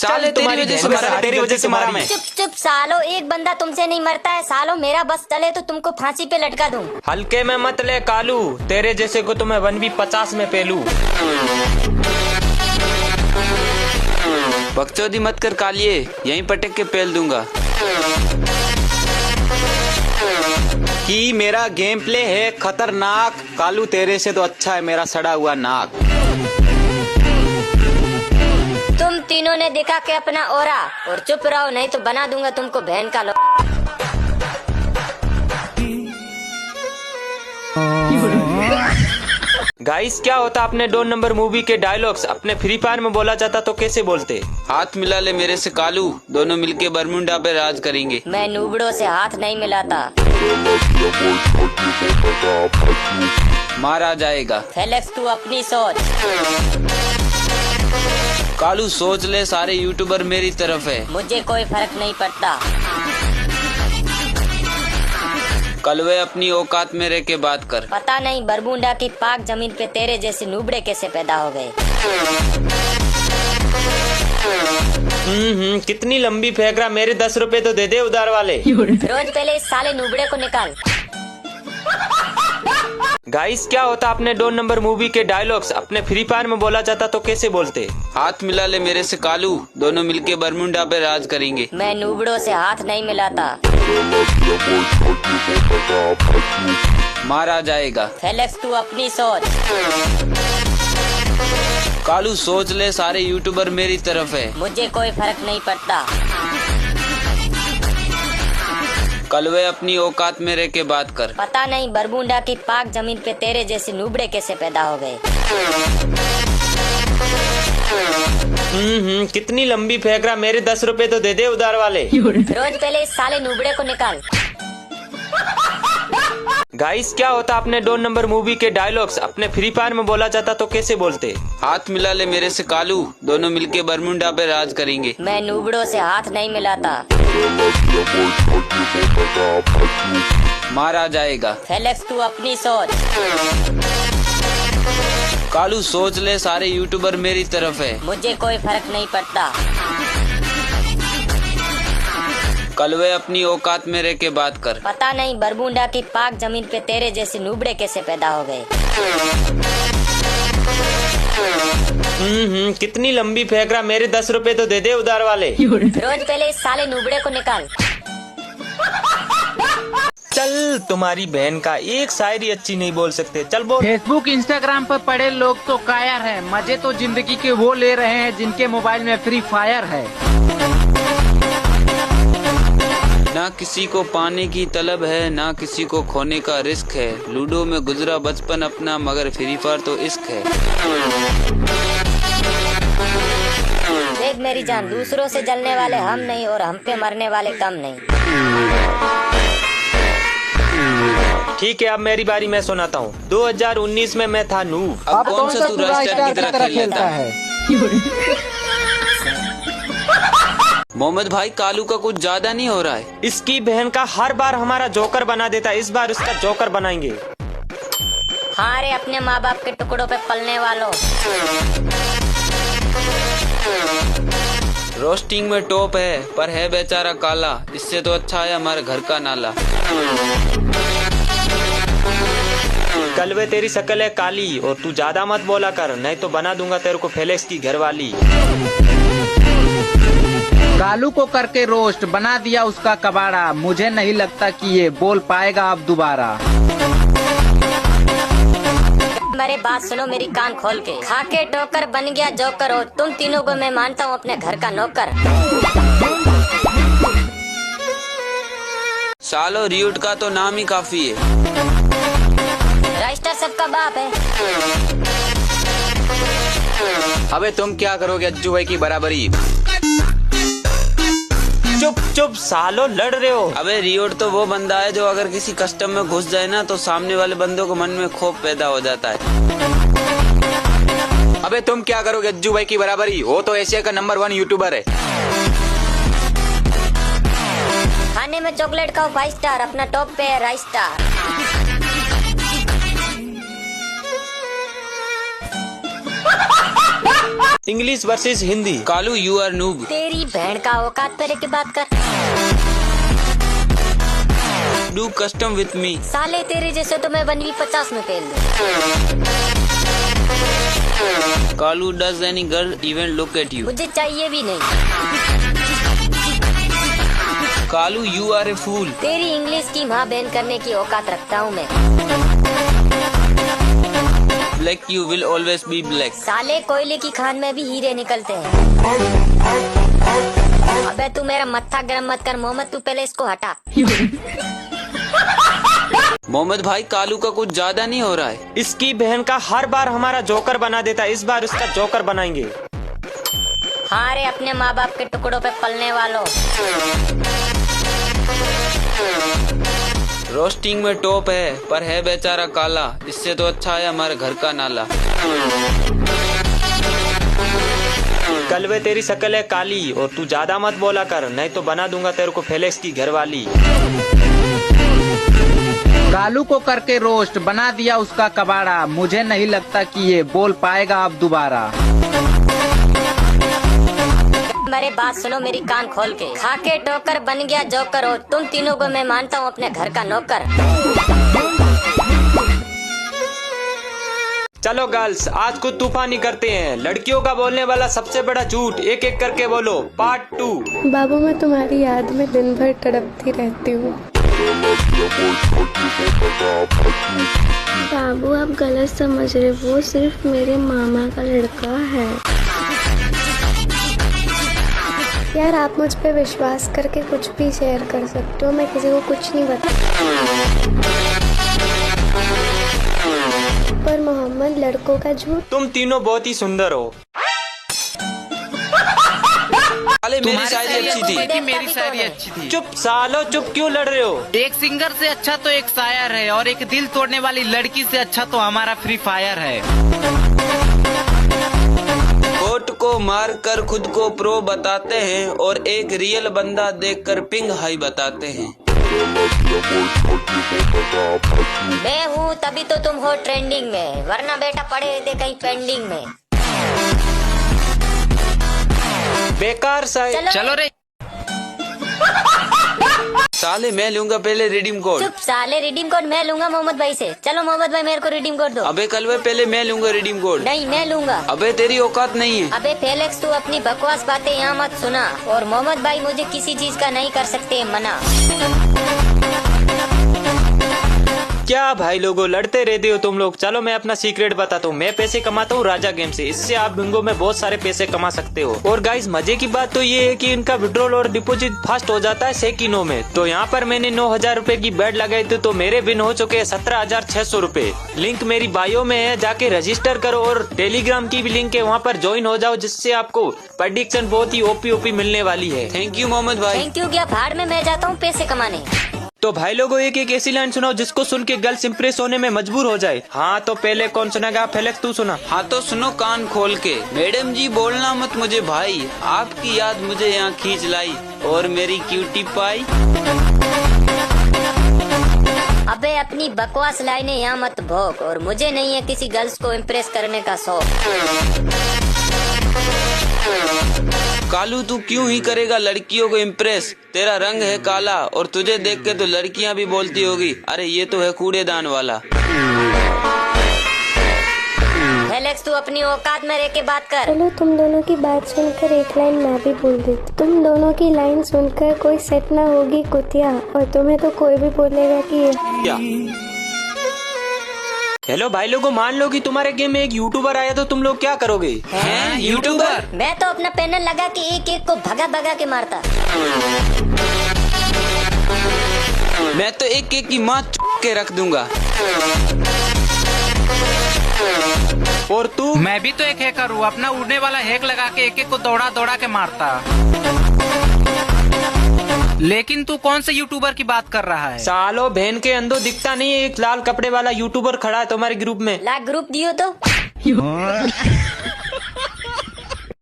चल तेरी वजह से मारा मैं। चुप चुप सालो, एक बंदा तुमसे नहीं मरता है सालो, मेरा बस चले तो तुमको फांसी पे लटका दूं। हल्के में मत ले कालू, तेरे जैसे को तो मैं 1v50 में पेलू। बकचोदी मत कर कालिए, यहीं पटक के पेल दूंगा। कि मेरा गेम प्ले है खतरनाक, कालू तेरे से तो अच्छा है मेरा सड़ा हुआ नाक। तुम तीनों ने दिखा के अपना ओरा और चुप रहो, नहीं तो बना दूंगा तुमको बहन का लो। गाइस क्या होता अपने 2 नंबर मूवी के डायलॉग्स अपने फ्री फायर में बोला जाता तो कैसे बोलते? हाथ मिला ले मेरे से कालू, दोनों मिलके बरमुंडा पे राज करेंगे। मैं नूबड़ों से हाथ नहीं मिलाता। मारा जाएगा। फेलेक्स तू अपनी सोच। कालू सोच ले, सारे यूट्यूबर मेरी तरफ है। मुझे कोई फर्क नहीं पड़ता। कलवे अपनी औकात में रह के बात कर। पता नहीं बरमुंडा की पाक जमीन पे तेरे जैसे नूबड़े कैसे पैदा हो गए। कितनी लंबी फेंक रहा, मेरे 10 रुपए तो दे दे उधार वाले। रोज पहले इस साले नूबड़े को निकाल। गाइस क्या होता अपने 2 नंबर मूवी के डायलॉग्स अपने फ्री फायर में बोला जाता तो कैसे बोलते? हाथ मिला ले मेरे से कालू, दोनों मिलके बरमुंडा पे राज करेंगे। मैं नूबड़ों से हाथ नहीं मिलाता। मारा जाएगा। फेलेक्स तू अपनी सोच। कालू सोच ले, सारे यूट्यूबर मेरी तरफ है। मुझे कोई फर्क नहीं पड़ता। कलवे अपनी औकात में रह के बात कर। पता नहीं बरमुंडा की पाक जमीन पे तेरे जैसे नूबड़े कैसे पैदा हो गए। कितनी लंबी फेंक रहा, मेरे 10 रुपए तो दे दे उधार वाले। रोज पहले इस साले नूबड़े को निकाल। गाइस क्या होता अपने 2 नंबर मूवी के डायलॉग्स अपने फ्री फायर में बोला जाता तो कैसे बोलते? हाथ मिला ले मेरे से कालू, दोनों मिलके बरमुंडा पे राज करेंगे। मैं नूबड़ों से हाथ नहीं मिलाता। मारा जाएगा। फेलेक्स तू अपनी सोच। कालू सोच ले, सारे यूट्यूबर मेरी तरफ है। मुझे कोई फर्क नहीं पड़ता। कलवे अपनी औकात में रह के बात कर। पता नहीं बरमुंडा की पाक जमीन पे तेरे जैसे नूबड़े कैसे पैदा हो गए। कितनी लंबी फेंक रहा, मेरे 10 रुपए तो दे दे उधार वाले। रोज पहले इस साले नूबड़े को निकाल। चल तुम्हारी बहन का एक शायरी अच्छी नहीं बोल सकते, चल बोल। फेसबुक इंस्टाग्राम पर पड़े लोग तो कायर हैं, मजे तो जिंदगी के वो ले रहे हैं जिनके मोबाइल में फ्री फायर है। ना किसी को पाने की तलब है, ना किसी को खोने का रिस्क है। लूडो में गुजरा बचपन अपना, मगर फ्री फायर तो इश्क है। देख मेरी जान, दूसरों से जलने वाले हम नहीं और हम पे मरने वाले कम नहीं। ठीक है अब मेरी बारी, मैं सुनाता हूँ। 2019 में मैं था नूब। अब कौन सा तू रास्टर की तरह खेल लेता है? मोहम्मद भाई कालू का कुछ ज्यादा नहीं हो रहा है। इसकी बहन का हर बार हमारा जोकर बना देता है, इस बार उसका जोकर बनाएंगे। हाँ रे अपने माँ बाप के टुकड़ों पे पलने वालों। रोस्टिंग में टॉप है पर है बेचारा काला, इससे तो अच्छा है हमारे घर का नाला। कलवे तेरी शक्ल है काली और तू ज्यादा मत बोला कर, नहीं तो बना दूंगा तेरे को फेलेक्स की घरवाली। कालू को करके रोस्ट बना दिया उसका कबाड़ा, मुझे नहीं लगता कि ये बोल पाएगा अब दोबारा। मेरे बात सुनो मेरी कान खोल के। खाके टोकर बन गया जोकर हो, तुम तीनों को मैं मानता हूँ अपने घर का नौकर। सालो रियूट का तो नाम ही काफी है। राइस्टर सबका बाप है। अबे तुम क्या करोगे अज्जू भाई की बराबरी। चुप चुप सालो, लड़ रहे हो। अबे रियोट तो वो बंदा है जो अगर किसी कस्टम में घुस जाए ना तो सामने वाले बंदों को मन में खौफ पैदा हो जाता है। अबे तुम क्या करोगे अज्जू भाई की बराबरी, वो तो एशिया का नंबर 1 यूट्यूबर है। खाने में चॉकलेट खाओ 5 स्टार, अपना टॉप पे है Raistar. English versus Hindi. Kalu you are noob. तेरी बहन का औकात पे रह के बात कर। Do custom with me. साले तेरे जैसे तो मैं 1v50 में फेल दूं। Kalu does any girl even look at you. मुझे चाहिए भी नहीं। Kalu you are a fool. तेरी इंग्लिश की माँ बहन करने की औकात रखता हूँ मैं। Black you will always be black. साले कोयले की खान में भी हीरे निकलते हैं। अबे तू मेरा मत्था गरम मत कर मोहम्मद, तू पहले इसको हटा। मोहम्मद भाई कालू का कुछ ज्यादा नहीं हो रहा है। इसकी बहन का हर बार हमारा जोकर बना देता है, इस बार उसका जोकर बनाएंगे। हाँ रे अपने माँ बाप के टुकड़ों पे पलने वालों। रोस्टिंग में टॉप है पर है बेचारा काला, इससे तो अच्छा है हमारे घर का नाला। कलवे तेरी शक्ल है काली और तू ज्यादा मत बोला कर, नहीं तो बना दूंगा तेरे को फेलेक्स की घरवाली। कालू को करके रोस्ट बना दिया उसका कबाड़ा। मुझे नहीं लगता कि ये बोल पाएगा अब दोबारा। मेरे बात सुनो मेरी कान खोल के। खा के टोकर बन गया जोकर हो, तुम तीनों को मैं मानता हूँ अपने घर का नौकर। चलो गर्ल्स आज कुछ तूफानी करते हैं। लड़कियों का बोलने वाला सबसे बड़ा झूठ एक एक करके बोलो। पार्ट 2। बाबू मैं तुम्हारी याद में दिन भर तड़पती रहती हूँ। बाबू आप गलत समझ रहे, वो सिर्फ मेरे मामा का लड़का है। यार आप मुझ पे विश्वास करके कुछ भी शेयर कर सकते हो, मैं किसी को कुछ नहीं बता। पर मोहम्मद लड़कों का झूठ। तुम तीनों बहुत ही सुंदर हो। मेरी शायरी अच्छी थी। मेरी शायरी अच्छी थी। चुप सालो चुप, क्यों लड़ रहे हो? एक सिंगर से अच्छा तो एक शायर है, और एक दिल तोड़ने वाली लड़की से अच्छा तो हमारा फ्री फायर है। कोट को मार कर खुद को प्रो बताते हैं और एक रियल बंदा देखकर पिंग हाई बताते हैं। मैं हूँ तभी तो तुम हो ट्रेंडिंग में, वरना बेटा पड़े थे कहीं पेंडिंग में। बेकार सा। चलो रे। साले मैं लूंगा पहले रिडीम कोड। चुप साले, रिडीम कोड मैं लूंगा मोहम्मद भाई से। चलो मोहम्मद भाई मेरे को रिडीम कोड दो। अबे कलवे पहले मैं लूंगा रिडीम कोड। नहीं मैं लूंगा। अबे तेरी औकात नहीं है। अबे फेलेक्स तू अपनी बकवास बातें यहाँ मत सुना, और मोहम्मद भाई मुझे किसी चीज का नहीं कर सकते मना। क्या भाई लोगों लड़ते रहते हो तुम लोग। चलो मैं अपना सीक्रेट बताता हूँ। मैं पैसे कमाता हूँ राजा गेम से, इससे आप बिंगो में बहुत सारे पैसे कमा सकते हो। और गाइस मजे की बात तो ये है कि इनका विड्रॉल और डिपॉजिट फास्ट हो जाता है सेकंडों में। तो यहाँ पर मैंने 9,000 रूपए की बेट लगाई थी, तो मेरे विन हो चुके हैं 17,600 रूपए। लिंक मेरी बायो में है, जाके रजिस्टर करो। और टेलीग्राम की भी लिंक है, वहाँ पर ज्वाइन हो जाओ, जिससे आपको प्रेडिक्शन बहुत ही ओपी मिलने वाली है। थैंक यू मोहम्मद भाई। थैंक यू क्या भाड़ में, मैं जाता हूँ पैसे कमाने। तो भाई लोगों एक एक ऐसी लाइन सुनाओ जिसको सुन के गर्ल्स इंप्रेस होने में मजबूर हो जाए। हाँ तो पहले कौन सुनाएगा? फेलेक्स तू सुना। हाँ तो सुनो कान खोल के। मैडम जी बोलना मत मुझे भाई, आपकी याद मुझे यहाँ खींच लाई और मेरी क्यूटी पाई। अबे अपनी बकवास लाइनें यहाँ मत भोग, और मुझे नहीं है किसी गर्ल्स को इम्प्रेस करने का शौक। कालू तू क्यों ही करेगा लड़कियों को इम्प्रेस, तेरा रंग है काला और तुझे देख के तो लड़कियां भी बोलती होगी अरे ये तो है कूड़ेदान वाला। फेलेक्स तू अपनी औकात में रह के बात कर। चलो तुम दोनों की बात सुनकर एक लाइन मैं भी बोल देती। तुम दोनों की लाइन सुनकर कोई सेट ना होगी कुतिया, और तुम्हें तो कोई भी बोलेगा कि क्या? हेलो भाई लोगों, मान लो कि तुम्हारे गेम में एक यूट्यूबर आया तो तुम लोग क्या करोगे? हैं यूट्यूबर? मैं तो अपना पैनल लगा के एक एक को भगा भगा के मारता। मैं तो एक एक की माँ के रख दूंगा। और तू? मैं भी तो एक हैकर हूँ, अपना उड़ने वाला हैक लगा के एक एक को दौड़ा दौड़ा के मारता। लेकिन तू कौन से यूट्यूबर की बात कर रहा है? सालो बहन के अंदो दिखता नहीं है, एक लाल कपड़े वाला यूट्यूबर खड़ा है तुम्हारे ग्रुप में। ला ग्रुप दियो तो।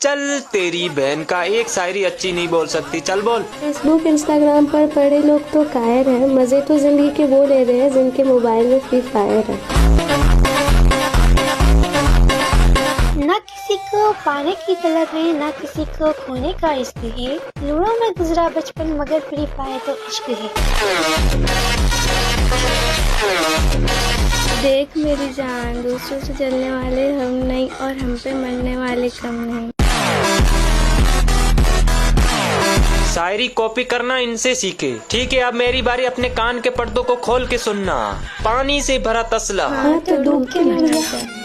चल तेरी बहन का, एक शायरी अच्छी नहीं बोल सकती, चल बोल। फेसबुक इंस्टाग्राम पर पड़े लोग तो कायर हैं, मजे तो जिंदगी के वो ले रहे हैं जिनके मोबाइल में फ्री फायर है। ना किसी को को पाने की तलब है, ना किसी को खोने का इश्क है। लूडो में गुजरा बचपन मगर फ्री फायर तो इश्क है। देख मेरी जान, दूसरों से जलने वाले हम नहीं और हम पे मरने वाले कम नहीं। शायरी कॉपी करना इनसे सीखे। ठीक है, अब मेरी बारी। अपने कान के पर्दों को खोल के सुनना। पानी से भरा तसला। हाँ तो डूब के मर जा।